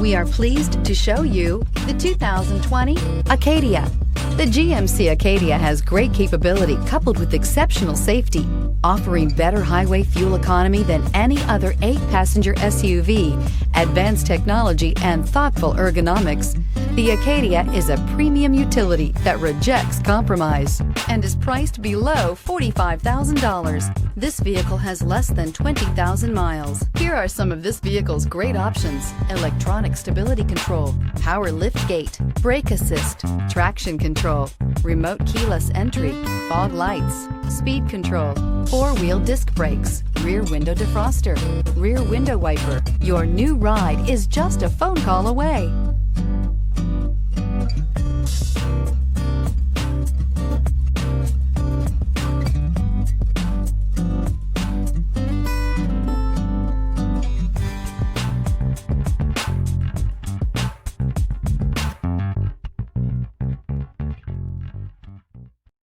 We are pleased to show you the 2020 Acadia. The GMC Acadia has great capability coupled with exceptional safety, offering better highway fuel economy than any other 8-passenger SUV, advanced technology, and thoughtful ergonomics. The Acadia is a premium utility that rejects compromise and is priced below $45,000. This vehicle has less than 20,000 miles. Here are some of this vehicle's great options: electronic stability control, power liftgate, brake assist, traction control, remote keyless entry, fog lights, speed control, 4-wheel disc brakes, rear window defroster, rear window wiper. Your new ride is just a phone call away.